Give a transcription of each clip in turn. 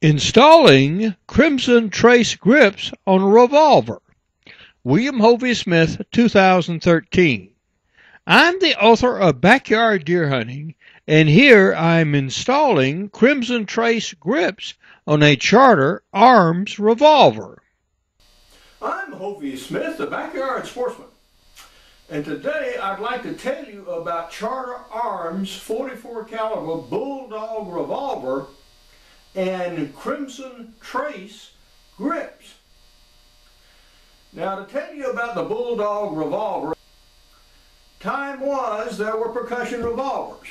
Installing Crimson Trace grips on a revolver. William Hovey Smith, 2013. I'm the author of Backyard Deer Hunting, and here I'm installing Crimson Trace grips on a Charter Arms revolver. I'm Hovey Smith, the Backyard Sportsman, and today I'd like to tell you about Charter Arms 44 caliber Bulldog revolver and Crimson Trace grips. Now, to tell you about the Bulldog revolver, time was there were percussion revolvers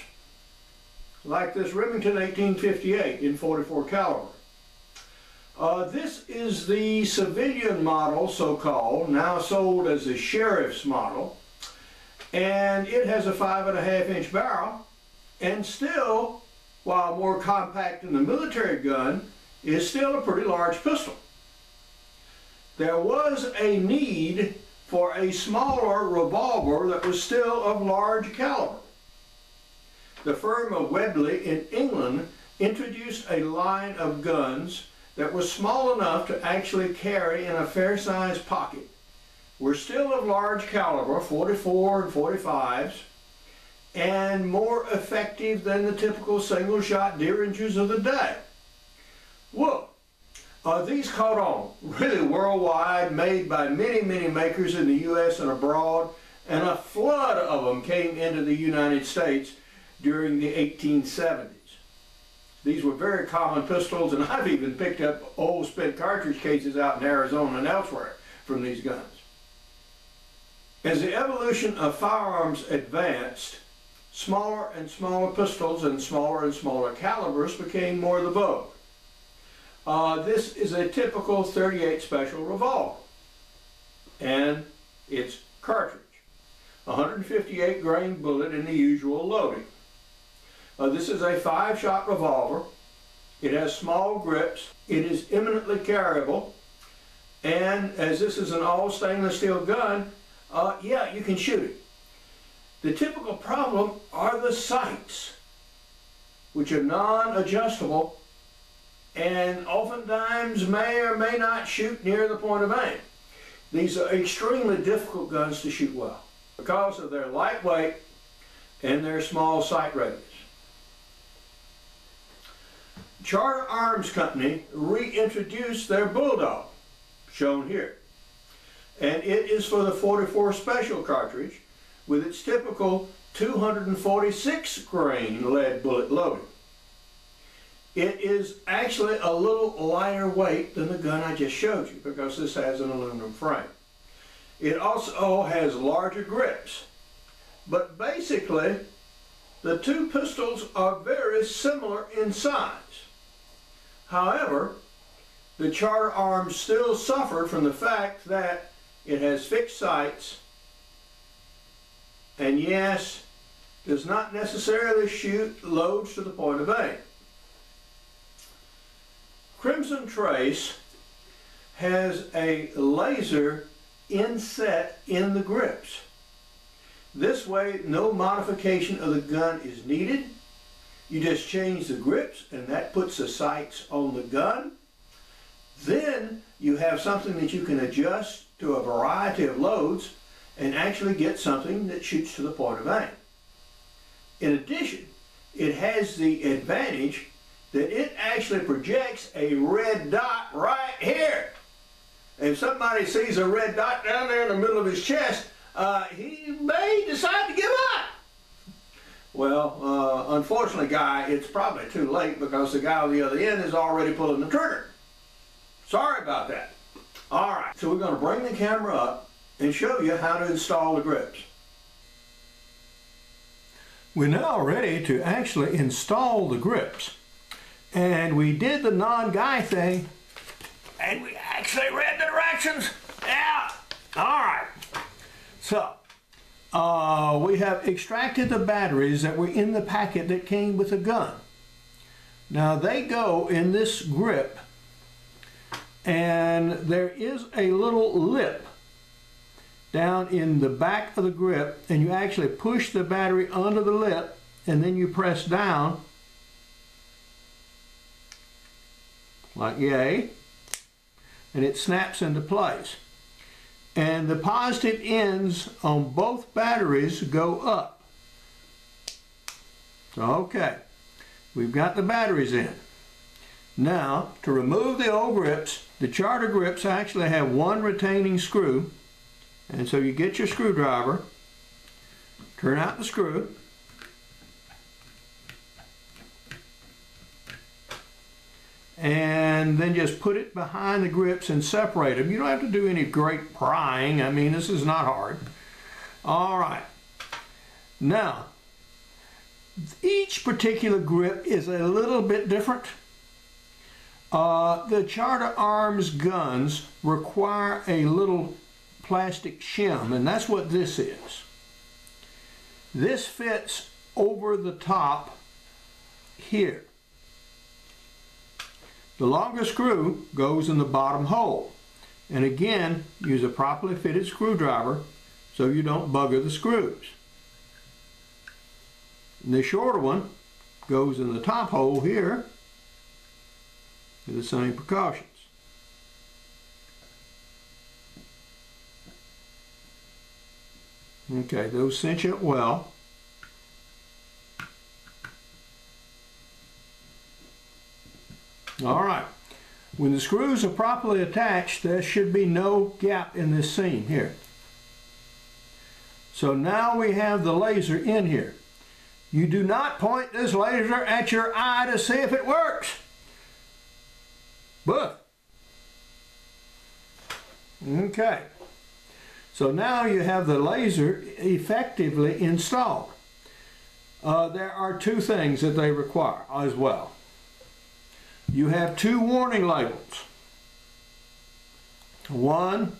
like this Remington 1858 in 44 caliber. This is the civilian model, so-called, now sold as the sheriff's model, and it has a 5.5-inch barrel, and still, while more compact than the military gun, is still a pretty large pistol. There was a need for a smaller revolver that was still of large caliber. The firm of Webley in England introduced a line of guns that was small enough to actually carry in a fair-sized pocket, were still of large caliber, 44 and 45s, and more effective than the typical single-shot Derringers of the day. Well, these caught on really worldwide, made by many makers in the U.S. and abroad, and a flood of them came into the United States during the 1870s. These were very common pistols, and I've even picked up old spent cartridge cases out in Arizona and elsewhere from these guns. As the evolution of firearms advanced, smaller and smaller pistols and smaller calibers became more the vogue. This is a typical .38 special revolver, and it's cartridge. 158 grain bullet in the usual loading. This is a 5-shot revolver. It has small grips. It is eminently carryable, and as this is an all stainless steel gun, yeah, you can shoot it. The typical problem are the sights, which are non-adjustable and oftentimes may or may not shoot near the point of aim. These are extremely difficult guns to shoot well because of their lightweight and their small sight radius. Charter Arms Company reintroduced their Bulldog, shown here, and it is for the 44 special cartridge with its typical 246 grain lead bullet loading. It is actually a little lighter weight than the gun I just showed you because this has an aluminum frame. It also has larger grips, but basically the two pistols are very similar in size. However, the Charter Arms still suffer from the fact that it has fixed sights and, yes, does not necessarily shoot loads to the point of aim. Crimson Trace has a laser inset in the grips. This way, no modification of the gun is needed. You just change the grips and that puts the sights on the gun. Then you have something that you can adjust to a variety of loads and actually get something that shoots to the point of aim. In addition, it has the advantage that it actually projects a red dot right here. If somebody sees a red dot down there in the middle of his chest, he may decide to give up. Well, unfortunately, Guy, it's probably too late because the guy on the other end is already pulling the trigger. Sorry about that. All right, so we're going to bring the camera up and show you how to install the grips. We're now ready to actually install the grips. And we did the non-Guy thing, and we actually read the directions. Yeah, all right. So, we have extracted the batteries that were in the packet that came with the gun. Now they go in this grip, and there is a little lip down in the back of the grip, and you actually push the battery under the lip, and then you press down like yay, and it snaps into place. And the positive ends on both batteries go up. So, okay, we've got the batteries in. Now, to remove the old grips, the Charter grips actually have one retaining screw. And so you get your screwdriver, turn out the screw, and then just put it behind the grips and separate them. You don't have to do any great prying. I mean, this is not hard. All right. Now, each particular grip is a little bit different. The Charter Arms guns require a little plastic shim, and that's what this is. This fits over the top here. The longer screw goes in the bottom hole. And again, use a properly fitted screwdriver so you don't bugger the screws. And the shorter one goes in the top hole here with the same precautions. Okay, those cinch up well. All right, when the screws are properly attached, there should be no gap in this seam here. So now we have the laser in here. You do not point this laser at your eye to see if it works. But, okay. So now you have the laser effectively installed. There are two things that they require as well. You have two warning labels. One,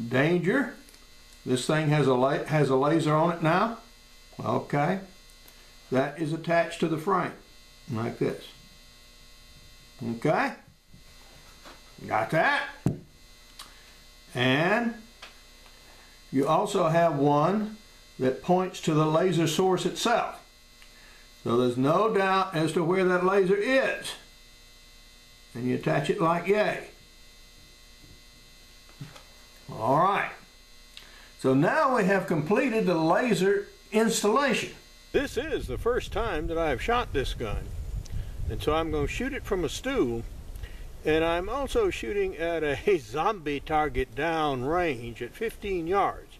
danger. This thing has a laser on it now. Okay. That is attached to the frame, like this. Okay. Got that? And you also have one that points to the laser source itself. So there's no doubt as to where that laser is. And you attach it like yay. All right. So now we have completed the laser installation. This is the first time that I have shot this gun. And so I'm going to shoot it from a stool. And I'm also shooting at a zombie target down range at 15 yards.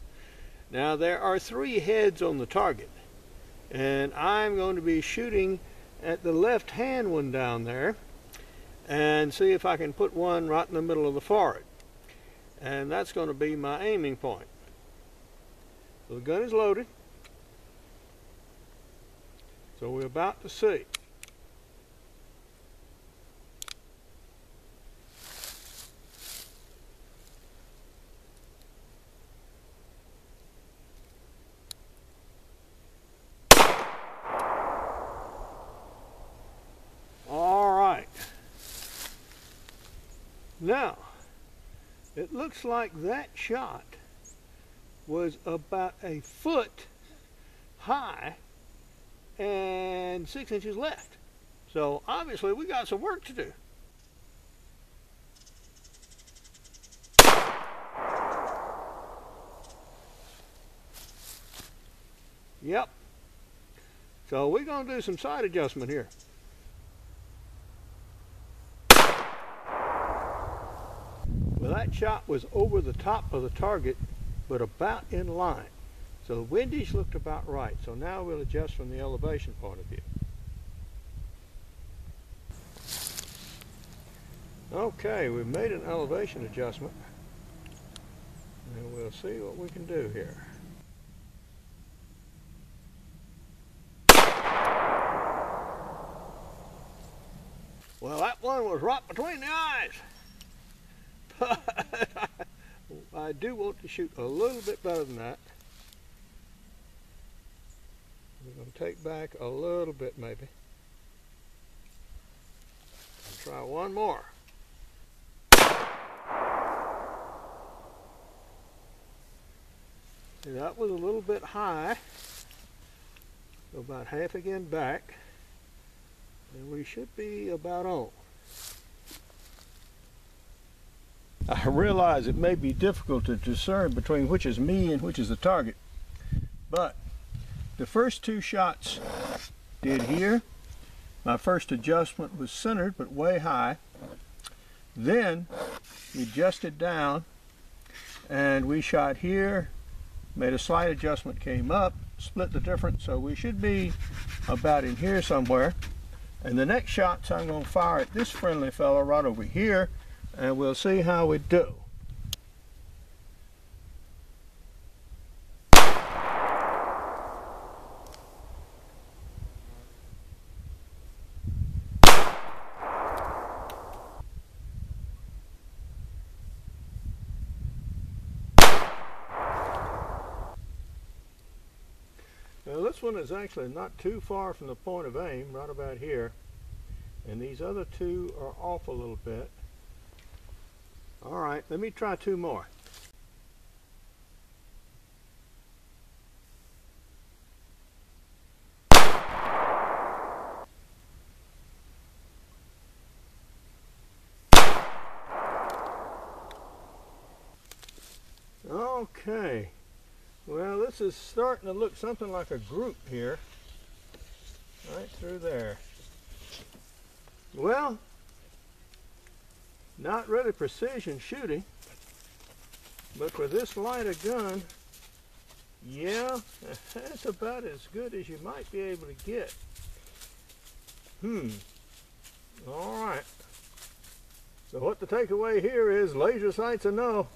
Now there are 3 heads on the target. And I'm going to be shooting at the left-hand one down there and see if I can put one right in the middle of the forehead. And that's going to be my aiming point. So the gun is loaded. So we're about to see. Now, it looks like that shot was about a foot high and 6 inches left. So obviously we got some work to do. Yep. So we're going to do some sight adjustment here. Well, that shot was over the top of the target, but about in line. So the windage looked about right. So now we'll adjust from the elevation point of view. Okay, we've made an elevation adjustment. And we'll see what we can do here. Well, that one was right between the eyes. But I do want to shoot a little bit better than that. We're going to take back a little bit maybe. And try one more. See, that was a little bit high. So about half again back. And we should be about on. I realize it may be difficult to discern between which is me and which is the target, but the first two shots did here. My first adjustment was centered but way high. Then we adjusted down and we shot here, made a slight adjustment, came up, split the difference, so we should be about in here somewhere. And the next shots I'm going to fire at this friendly fellow right over here, and we'll see how we do. Now this one is actually not too far from the point of aim, right about here. And these other two are off a little bit. Alright, let me try two more. Okay. Well, this is starting to look something like a group here. Right through there. Well, not really precision shooting, but for this light of gun, yeah, that's about as good as you might be able to get. Alright. So what the takeaway here is, laser sights are no.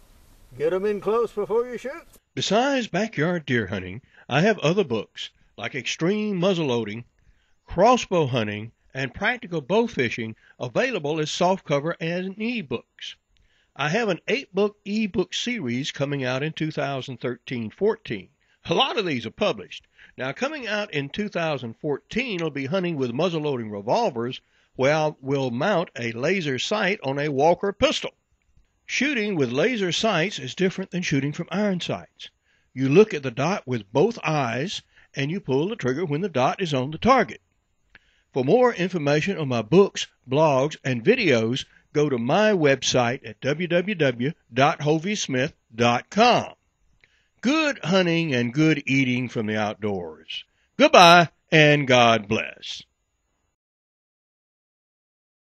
Get them in close before you shoot. Besides backyard deer hunting, I have other books like Extreme Muzzleloading, Crossbow Hunting, and Practical Bow Fishing available as softcover and e-books. I have an 8-book e-book series coming out in 2013-14. A lot of these are published. Now coming out in 2014 will be hunting with muzzleloading revolvers, where we'll mount a laser sight on a Walker pistol. Shooting with laser sights is different than shooting from iron sights. You look at the dot with both eyes and you pull the trigger when the dot is on the target. For more information on my books, blogs, and videos, go to my website at www.hoveysmith.com. Good hunting and good eating from the outdoors. Goodbye and God bless.